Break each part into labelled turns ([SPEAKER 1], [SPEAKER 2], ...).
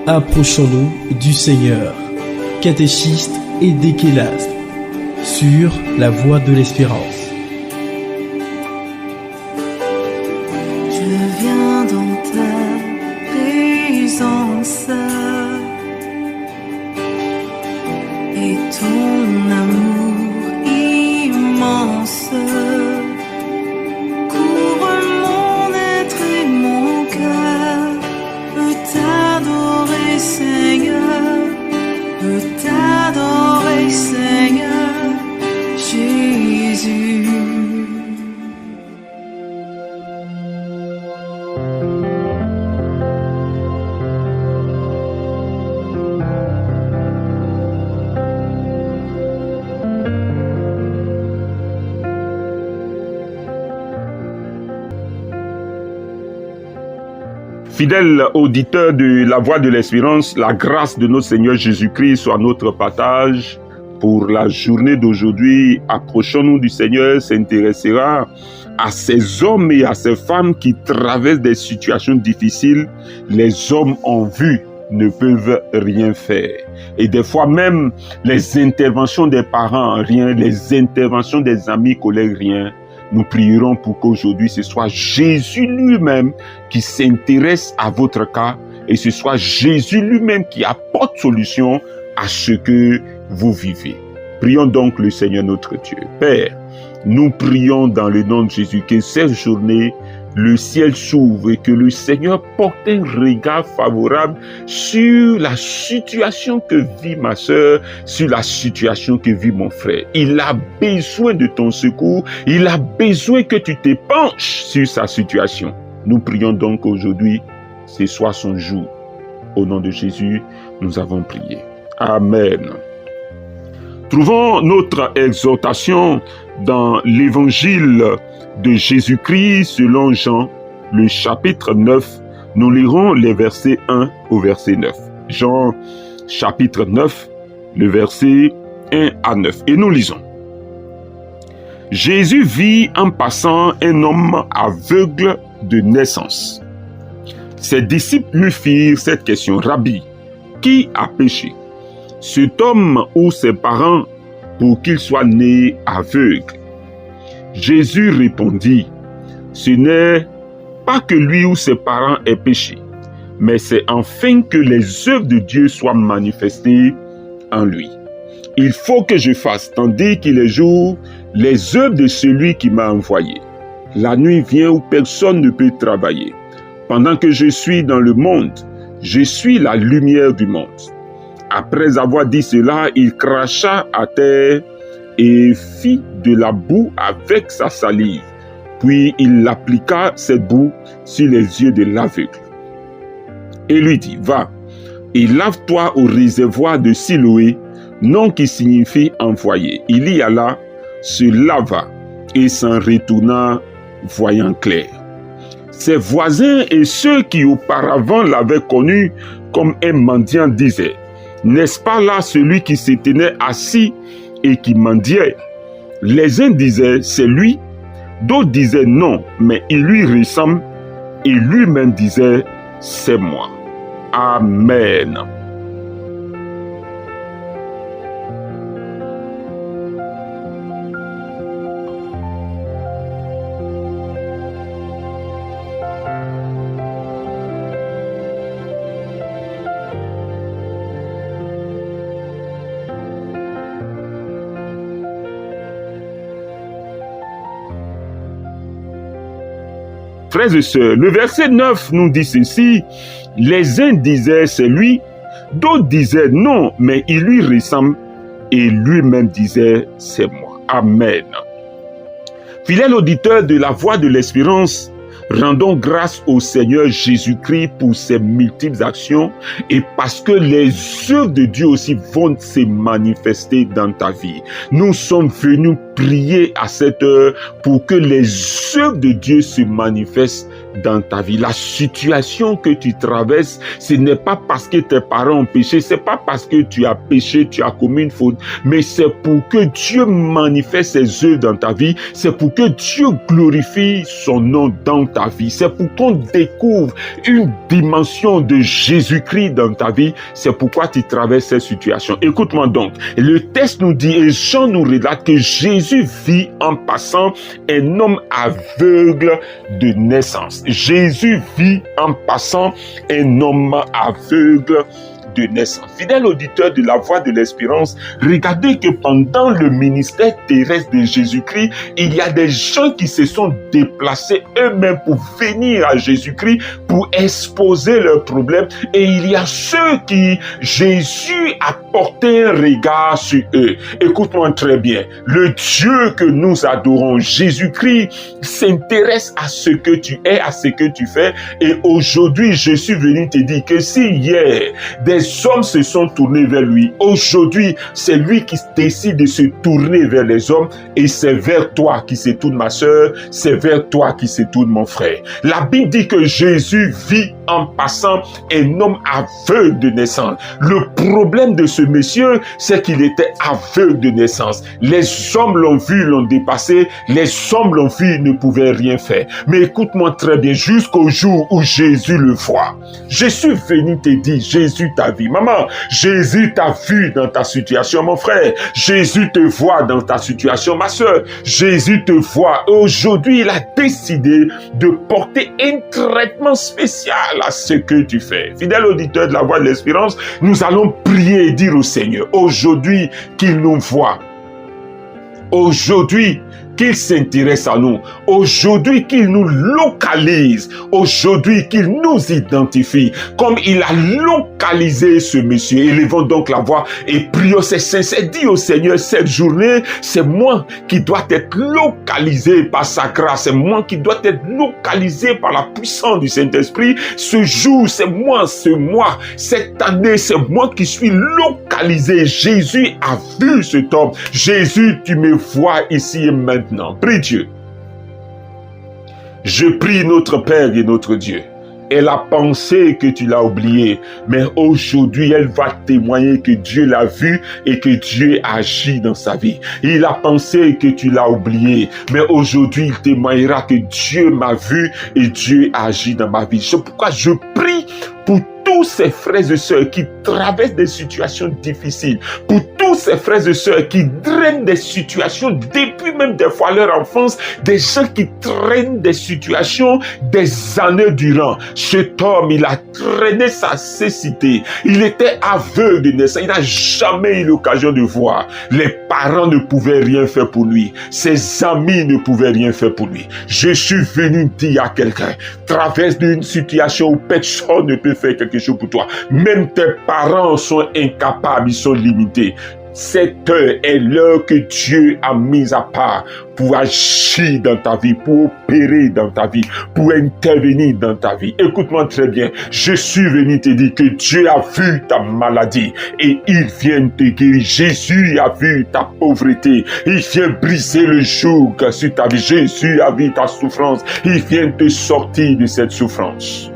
[SPEAKER 1] Approchons-nous du Seigneur. Catéchistes et déchélastes sur la voie de l'espérance.
[SPEAKER 2] Je viens dans ta présence et ton amour immense couvre mon être et mon cœur. Peut t'adorer, Seigneur, peut t'adorer, Seigneur Jésus.
[SPEAKER 3] Fidèles auditeurs de la Voix de l'Espérance, la grâce de notre Seigneur Jésus-Christ soit notre partage. Pour la journée d'aujourd'hui, approchons-nous du Seigneur s'intéressera à ces hommes et à ces femmes qui traversent des situations difficiles. Les hommes en vue ne peuvent rien faire. Et des fois même, les interventions des parents, rien, les interventions des amis, collègues, rien. Nous prierons pour qu'aujourd'hui ce soit Jésus lui-même qui s'intéresse à votre cas et ce soit Jésus lui-même qui apporte solution à ce que vous vivez. Prions donc le Seigneur notre Dieu. Père, nous prions dans le nom de Jésus que cette journée, le ciel s'ouvre et que le Seigneur porte un regard favorable sur la situation que vit ma sœur, sur la situation que vit mon frère. Il a besoin de ton secours, il a besoin que tu te penches sur sa situation. Nous prions donc aujourd'hui, ce soit son jour. Au nom de Jésus, nous avons prié. Amen. Trouvons notre exhortation dans l'évangile de Jésus-Christ selon Jean, le chapitre 9. Nous lirons les versets 1 au verset 9. Jean, chapitre 9, le verset 1 à 9. Et nous lisons. Jésus vit en passant un homme aveugle de naissance. Ses disciples lui firent cette question. Rabbi, qui a péché, cet homme ou ses parents, pour qu'il soit né aveugle? Jésus répondit, ce n'est pas que lui ou ses parents aient péché, mais c'est afin que les œuvres de Dieu soient manifestées en lui. Il faut que je fasse, tandis qu'il est jour, les œuvres de celui qui m'a envoyé. La nuit vient où personne ne peut travailler. Pendant que je suis dans le monde, je suis la lumière du monde. Après avoir dit cela, il cracha à terre et fit de la boue avec sa salive. Puis il appliqua cette boue sur les yeux de l'aveugle. Et lui dit, va et lave-toi au réservoir de Siloé, nom qui signifie envoyé. Il y alla, se lava et s'en retourna voyant clair. Ses voisins et ceux qui auparavant l'avaient connu comme un mendiant disaient, n'est-ce pas là celui qui se tenait assis et qui mendiait? Les uns disaient, c'est lui. D'autres disaient, non, mais il lui ressemble. Et lui-même disait, c'est moi. Amen. Frères et sœurs, le verset 9 nous dit ceci. Les uns disaient c'est lui, d'autres disaient non, mais il lui ressemble, et lui-même disait c'est moi. Amen. Fidèles auditeurs de la Voix de l'Espérance, rendons grâce au Seigneur Jésus-Christ pour ses multiples actions et parce que les œuvres de Dieu aussi vont se manifester dans ta vie. Nous sommes venus prier à cette heure pour que les œuvres de Dieu se manifestent dans ta vie. La situation que tu traverses, ce n'est pas parce que tes parents ont péché, c'est pas parce que tu as péché, tu as commis une faute, mais c'est pour que Dieu manifeste ses œuvres dans ta vie, c'est pour que Dieu glorifie son nom dans ta vie, c'est pour qu'on découvre une dimension de Jésus-Christ dans ta vie, c'est pourquoi tu traverses cette situation. Écoute-moi donc, le texte nous dit, et Jean nous relate que Jésus vit en passant un homme aveugle de naissance. Jésus vit en passant un homme aveugle de naissance. Fidèle auditeur de la Voix de l'Espérance, regardez que pendant le ministère terrestre de Jésus-Christ, il y a des gens qui se sont déplacés eux-mêmes pour venir à Jésus-Christ, pour exposer leurs problèmes, et il y a ceux qui, Jésus a porté un regard sur eux. Écoute-moi très bien, le Dieu que nous adorons, Jésus-Christ, s'intéresse à ce que tu es, à ce que tu fais, et aujourd'hui, je suis venu te dire que si hier, des hommes se sont tournés vers lui, aujourd'hui, c'est lui qui décide de se tourner vers les hommes, et c'est vers toi qui se tourne ma sœur, c'est vers toi qui se tourne mon frère. La Bible dit que Jésus vit en passant un homme aveugle de naissance. Le problème de ce monsieur, c'est qu'il était aveugle de naissance. Les hommes l'ont vu, l'ont dépassé, les hommes l'ont vu, ne pouvaient rien faire. Mais écoute-moi très bien, jusqu'au jour où Jésus le voit. Je suis venu te dire, Jésus t'a vu. Maman, Jésus t'a vu dans ta situation, mon frère. Jésus te voit dans ta situation, ma soeur. Jésus te voit. Aujourd'hui, il a décidé de porter un traitement spécial à ce que tu fais. Fidèle auditeur de la Voix de l'Espérance, nous allons prier et dire au Seigneur, aujourd'hui, qu'il nous voit. Aujourd'hui, qu'il s'intéresse à nous, aujourd'hui qu'il nous localise, aujourd'hui qu'il nous identifie, comme il a localisé ce monsieur. Élevons donc la voix et prions ses sincères. Dis au Seigneur, cette journée, c'est moi qui dois être localisé par sa grâce, c'est moi qui dois être localisé par la puissance du Saint-Esprit. Ce jour, c'est moi, ce mois, cette année, c'est moi qui suis localisé. Jésus a vu cet homme. Jésus, tu me vois ici et maintenant. Prie Dieu. Je prie notre Père et notre Dieu. Elle a pensé que tu l'as oublié, mais aujourd'hui, elle va témoigner que Dieu l'a vu et que Dieu agit dans sa vie. Il a pensé que tu l'as oublié, mais aujourd'hui, il témoignera que Dieu m'a vu et Dieu agit dans ma vie. C'est pourquoi je prie pour tous ces frères et sœurs qui traversent des situations difficiles, pour tous ces frères et sœurs qui drainent des situations depuis même des fois leur enfance, des gens qui traînent des situations des années durant. Cet homme, il a traîné sa cécité. Il était aveugle de naissance. Il n'a jamais eu l'occasion de voir. Les parents ne pouvaient rien faire pour lui. Ses amis ne pouvaient rien faire pour lui. Je suis venu dire à quelqu'un, traverse d'une situation où personne ne peut faire quelque chose pour toi. Même tes parents sont incapables, ils sont limités. Cette heure est l'heure que Dieu a mise à part pour agir dans ta vie, pour opérer dans ta vie, pour intervenir dans ta vie. Écoute-moi très bien. Je suis venu te dire que Dieu a vu ta maladie et il vient te guérir. Jésus a vu ta pauvreté. Il vient briser le joug sur ta vie. Jésus a vu ta souffrance. Il vient te sortir de cette souffrance.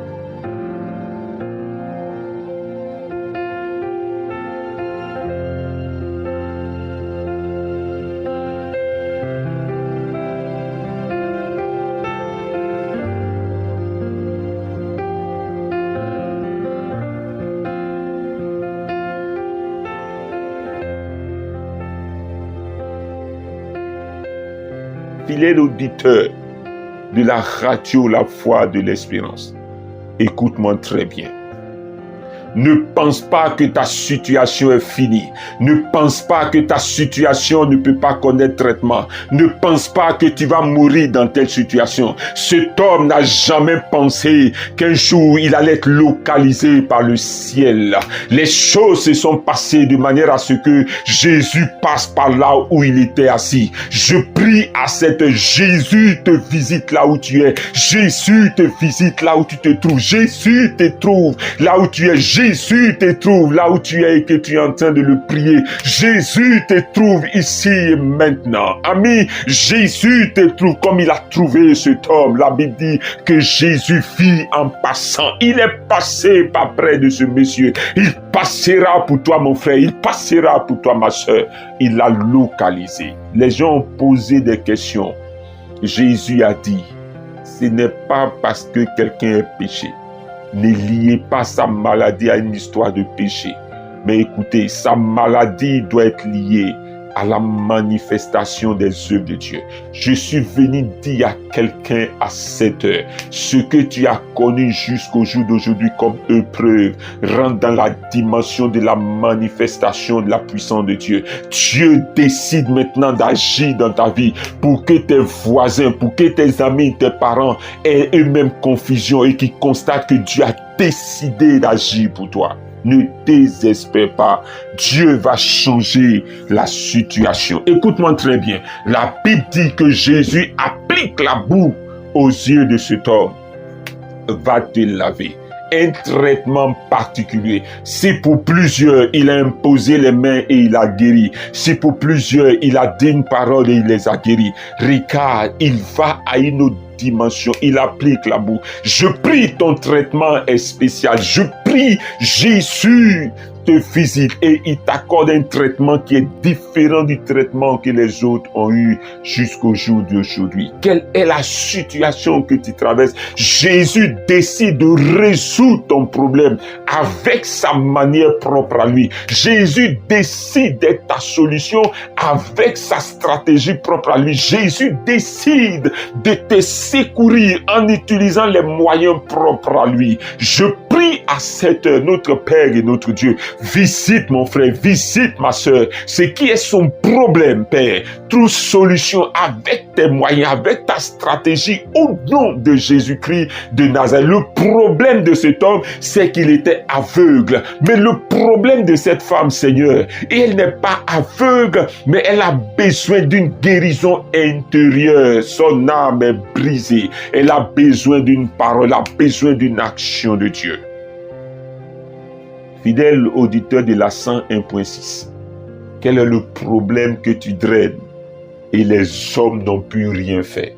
[SPEAKER 3] Fidèle auditeur de la radio La Voix de l'Espérance, écoute-moi très bien. Ne pense pas que ta situation est finie. Ne pense pas que ta situation ne peut pas connaître traitement. Ne pense pas que tu vas mourir dans telle situation. Cet homme n'a jamais pensé qu'un jour il allait être localisé par le ciel. Les choses se sont passées de manière à ce que Jésus passe par là où il était assis. Je prie à cette Jésus te visite là où tu es. Jésus te visite là où tu te trouves. Jésus te trouve là où tu es. Jésus te trouve là où tu es et que tu es en train de le prier. Jésus te trouve ici et maintenant. Ami, Jésus te trouve comme il a trouvé cet homme. La Bible dit que Jésus fit en passant. Il est passé par près de ce monsieur. Il passera pour toi, mon frère. Il passera pour toi, ma soeur. Il l'a localisé. Les gens ont posé des questions. Jésus a dit, ce n'est pas parce que quelqu'un est péché. Ne liez pas sa maladie à une histoire de péché. Mais écoutez, sa maladie doit être liée à la manifestation des œuvres de Dieu. Je suis venu dire à quelqu'un à cette heure, ce que tu as connu jusqu'au jour d'aujourd'hui comme épreuve, rentre dans la dimension de la manifestation de la puissance de Dieu. Dieu décide maintenant d'agir dans ta vie pour que tes voisins, pour que tes amis, tes parents aient eux-mêmes confusion et qu'ils constatent que Dieu a décidé d'agir pour toi. Ne désespère pas. Dieu va changer la situation. Écoute-moi très bien. La Bible dit que Jésus applique la boue aux yeux de cet homme. Va te laver. Un traitement particulier. Si pour plusieurs, il a imposé les mains et il a guéri. Si pour plusieurs, il a dit une parole et il les a guéris. Regarde, il va à une autre dimension, il applique la boue. Je prie, ton traitement est spécial. Je prie, Jésus te visite et il t'accorde un traitement qui est différent du traitement que les autres ont eu jusqu'au jour d'aujourd'hui. Quelle est la situation que tu traverses? Jésus décide de résoudre ton problème avec sa manière propre à lui. Jésus décide d'être ta solution avec sa stratégie propre à lui. Jésus décide de te secourir en utilisant les moyens propres à lui. Je prie à cette heure, notre Père et notre Dieu, visite mon frère, visite ma soeur. Ce qui est son problème, Père, trouve solution avec tes moyens, avec ta stratégie au nom de Jésus-Christ de Nazareth. Le problème de cet homme, c'est qu'il était aveugle. Mais le problème de cette femme, Seigneur, elle n'est pas aveugle, mais elle a besoin d'une guérison intérieure. Son âme est brisée. Elle a besoin d'une parole, elle a besoin d'une action de Dieu. Fidèle auditeur de la 101.6, quel est le problème que tu draines et les hommes n'ont pu rien faire?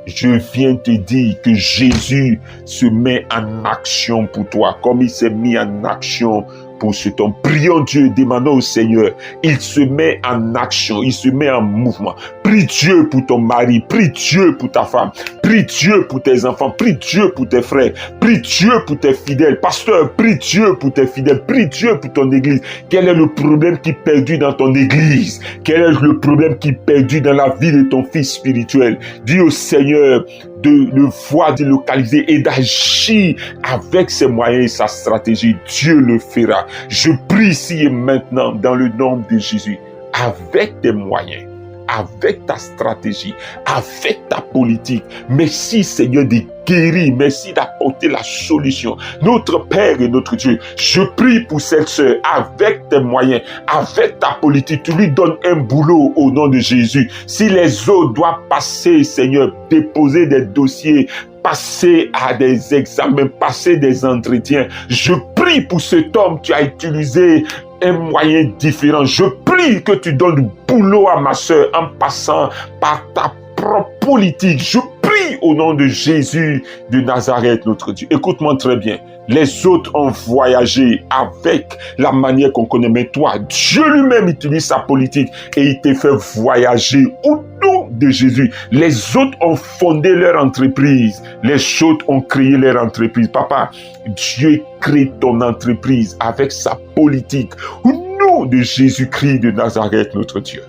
[SPEAKER 3] Je viens te dire que Jésus se met en action pour toi, comme il s'est mis en action pour cet homme. Prions Dieu, demandons au Seigneur. Il se met en action, il se met en mouvement. Prie Dieu pour ton mari, prie Dieu pour ta femme, prie Dieu pour tes enfants, prie Dieu pour tes frères, prie Dieu pour tes fidèles. Pasteur, prie Dieu pour tes fidèles, prie Dieu pour ton église. Quel est le problème qui est perdu dans ton église? Quel est le problème qui est perdu dans la vie de ton fils spirituel? Dis au Seigneur de le voir, de localiser et d'agir avec ses moyens et sa stratégie. Dieu le fera. Je prie ici et maintenant dans le nom de Jésus, avec tes moyens, avec ta stratégie, avec ta politique. Merci Seigneur de guérir, merci d'apporter la solution. Notre Père et notre Dieu, je prie pour cette sœur, avec tes moyens, avec ta politique, tu lui donnes un boulot au nom de Jésus. Si les autres doivent passer, Seigneur, déposer des dossiers, passer à des examens, passer des entretiens, je prie pour cet homme, tu as utilisé un moyen différent. Je prie que tu donnes du boulot à ma soeur en passant par ta propre politique. Je prie au nom de Jésus de Nazareth, notre Dieu. Écoute-moi très bien. Les autres ont voyagé avec la manière qu'on connaît, mais toi, Dieu lui-même utilise sa politique et il te fait voyager au nom de Jésus. Les autres ont fondé leur entreprise. Les autres ont créé leur entreprise. Papa, Dieu crée ton entreprise avec sa politique. Au nom de Jésus-Christ de Nazareth, notre Dieu.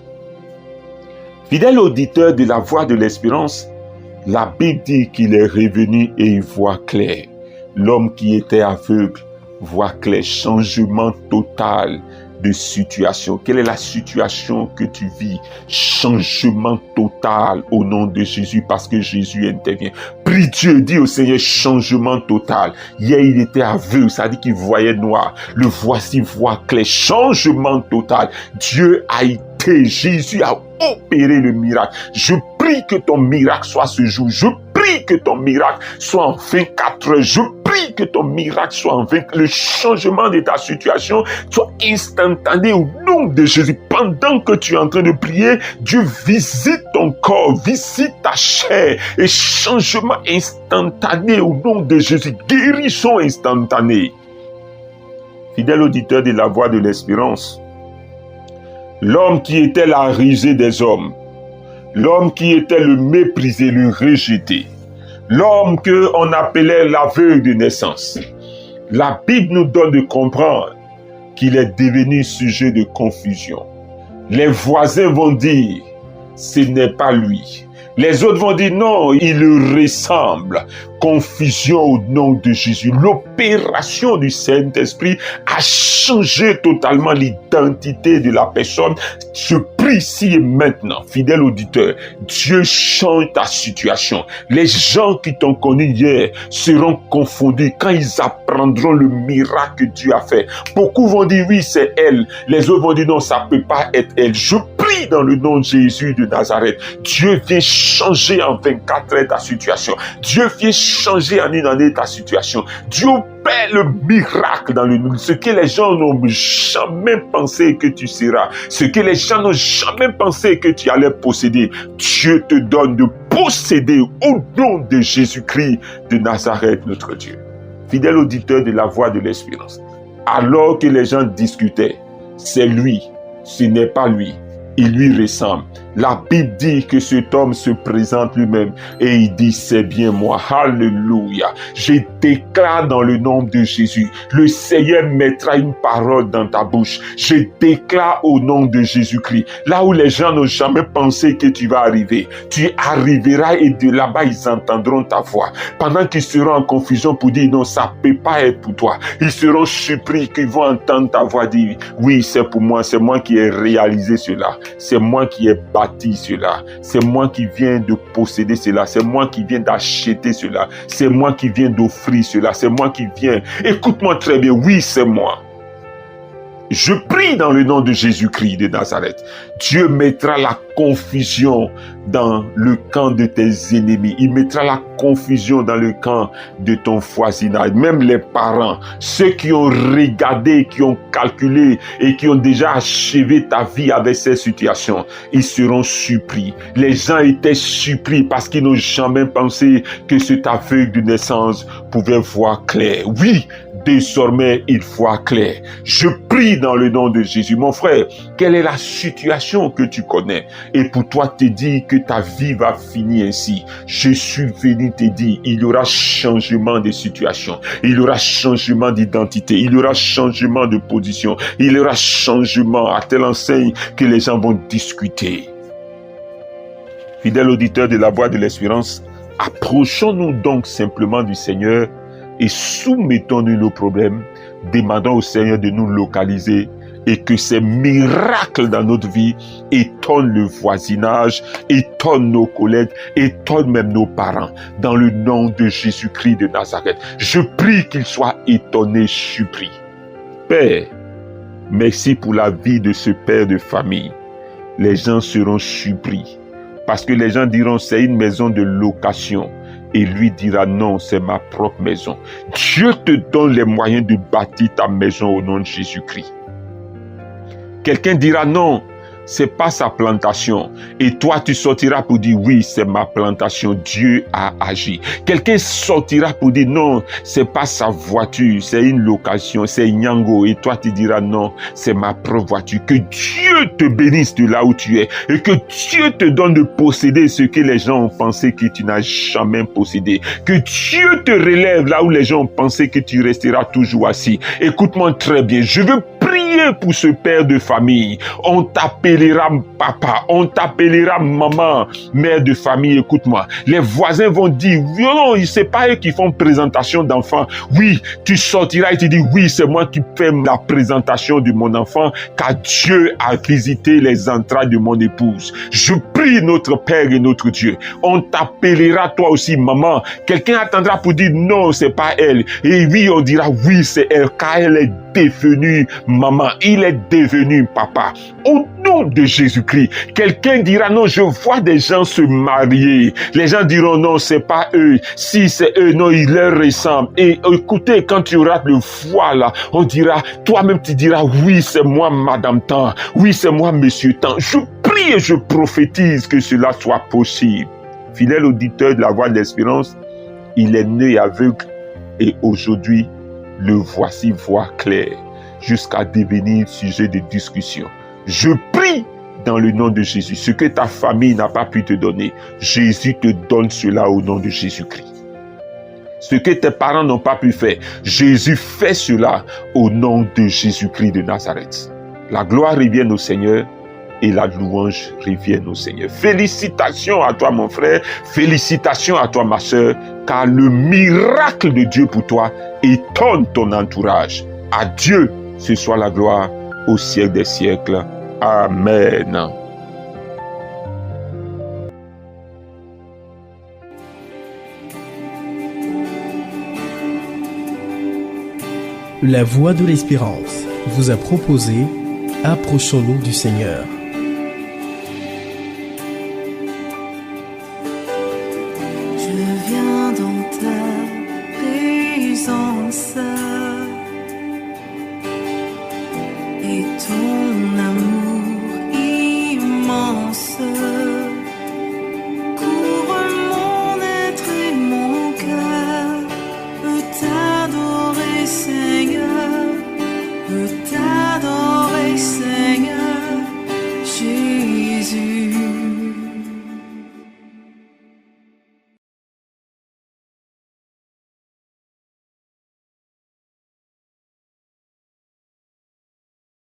[SPEAKER 3] Fidèle auditeur de la voix de l'espérance, la Bible dit qu'il est revenu et il voit clair. L'homme qui était aveugle voit clair. Changement total de situation. Quelle est la situation que tu vis? Changement total au nom de Jésus, parce que Jésus intervient. Prie Dieu, dis au Seigneur, changement total. Hier, il était aveugle, ça dit qu'il voyait noir. Le voici, voit clair. Changement total. Dieu a été, Jésus a opéré le miracle. Je prie que ton miracle soit ce jour. Je prie prie que ton miracle soit en 24 heures. Je prie que ton miracle soit en 24 heures. Le changement de ta situation soit instantané au nom de Jésus. Pendant que tu es en train de prier, Dieu visite ton corps, visite ta chair et changement instantané au nom de Jésus. Guérison instantanée. Fidèle auditeur de la voix de l'espérance, l'homme qui était la risée des hommes, l'homme qui était le méprisé, le rejeté, l'homme qu'on appelait l'aveugle de naissance, la Bible nous donne de comprendre qu'il est devenu sujet de confusion. Les voisins vont dire, ce n'est pas lui. Les autres vont dire, non, il lui ressemble. Confusion au nom de Jésus. L'opération du Saint-Esprit a changé totalement l'identité de la personne. Je prie ici et maintenant, fidèle auditeur, Dieu change ta situation. Les gens qui t'ont connu hier seront confondus quand ils apprendront le miracle que Dieu a fait. Beaucoup vont dire, oui, c'est elle. Les autres vont dire, non, ça ne peut pas être elle. Je prie dans le nom de Jésus de Nazareth. Dieu vient changer en 24 heures ta situation. Dieu vient changer en une année ta situation. Dieu opère le miracle dans le monde. Ce que les gens n'ont jamais pensé que tu seras. Ce que les gens n'ont jamais pensé que tu allais posséder. Dieu te donne de posséder au nom de Jésus-Christ de Nazareth, notre Dieu. Fidèle auditeur de la voix de l'espérance. Alors que les gens discutaient, c'est lui, ce n'est pas lui. Il lui ressemble. La Bible dit que cet homme se présente lui-même et il dit, c'est bien moi. Alléluia. Je déclare dans le nom de Jésus, le Seigneur mettra une parole dans ta bouche. Je déclare au nom de Jésus-Christ, là où les gens n'ont jamais pensé que tu vas arriver, tu arriveras et de là-bas ils entendront ta voix. Pendant qu'ils seront en confusion pour dire, non, ça ne peut pas être pour toi. Ils seront surpris qu'ils vont entendre ta voix dire, oui, c'est pour moi, c'est moi qui ai réalisé cela. C'est moi qui ai bâti cela. C'est moi qui viens de posséder cela. C'est moi qui viens d'acheter cela. C'est moi qui viens d'offrir cela. C'est moi qui viens. Écoute-moi très bien. Oui, c'est moi. Je prie dans le nom de Jésus-Christ de Nazareth. Dieu mettra la confusion dans le camp de tes ennemis. Il mettra la confusion dans le camp de ton voisinage. Même les parents, ceux qui ont regardé, qui ont calculé et qui ont déjà achevé ta vie avec ces situations, ils seront surpris. Les gens étaient surpris parce qu'ils n'ont jamais pensé que cet aveugle de naissance pouvait voir clair. Oui, désormais, il voit clair. Je prie dans le nom de Jésus. Mon frère, quelle est la situation que tu connais? Et pour toi te dire que ta vie va finir ainsi. Je suis venu te dire, il y aura changement de situation. Il y aura changement d'identité. Il y aura changement de position. Il y aura changement à telle enseigne que les gens vont discuter. Fidèle auditeur de la voix de l'espérance, approchons-nous donc simplement du Seigneur et soumettons-nous nos problèmes, demandons au Seigneur de nous localiser et que ces miracles dans notre vie étonnent le voisinage, étonnent nos collègues, étonnent même nos parents. Dans le nom de Jésus-Christ de Nazareth, je prie qu'ils soient étonnés, surpris. Père, merci pour la vie de ce père de famille. Les gens seront surpris parce que les gens diront c'est une maison de location. Et lui dira non, c'est ma propre maison. Dieu te donne les moyens de bâtir ta maison au nom de Jésus-Christ. Quelqu'un dira non, c'est pas sa plantation. Et toi, tu sortiras pour dire oui, c'est ma plantation. Dieu a agi. Quelqu'un sortira pour dire non, c'est pas sa voiture, c'est une location, c'est Nyango. Et toi, tu diras non, c'est ma propre voiture. Que Dieu te bénisse de là où tu es et que Dieu te donne de posséder ce que les gens ont pensé que tu n'as jamais possédé. Que Dieu te relève là où les gens ont pensé que tu resteras toujours assis. Écoute-moi très bien, je veux prier pour ce père de famille. On t'appellera papa, on t'appellera maman, mère de famille. Écoute-moi, les voisins vont dire non, c'est pas eux qui font présentation d'enfant. Oui, tu sortiras et tu dis oui, c'est moi qui fais la présentation de mon enfant, car Dieu a visité les entrailles de mon épouse. Je prie prie notre Père et notre Dieu. On t'appellera toi aussi maman. Quelqu'un attendra pour dire non, c'est pas elle. Et oui, on dira oui, c'est elle, car elle est devenue maman. Il est devenu papa. Au nom de Jésus-Christ, quelqu'un dira non, je vois des gens se marier. Les gens diront non, c'est pas eux. Si c'est eux, non, ils leur ressemblent. Et écoutez, quand tu auras le voile, on dira, toi-même tu diras oui, c'est moi madame Tant. Oui, c'est moi monsieur Tant. Je prie et je prophétise que cela soit possible. Fidèle auditeur de la voix de l'espérance, il est né aveugle et aujourd'hui, le voici voix claire jusqu'à devenir sujet de discussion. Je prie dans le nom de Jésus. Ce que ta famille n'a pas pu te donner, Jésus te donne cela au nom de Jésus-Christ. Ce que tes parents n'ont pas pu faire, Jésus fait cela au nom de Jésus-Christ de Nazareth. La gloire revienne au Seigneur et la louange revienne au Seigneur. Félicitations à toi mon frère, félicitations à toi ma soeur, car le miracle de Dieu pour toi étonne ton entourage. À Dieu, ce soit la gloire au siècle des siècles. Amen.
[SPEAKER 1] La Voix de l'Espérance vous a proposé Approchons-nous du Seigneur.
[SPEAKER 2] Je viens dans ta présence et ton amour immense couvre mon être et mon cœur. Veux t'adorer Seigneur, veux t'adorer Seigneur.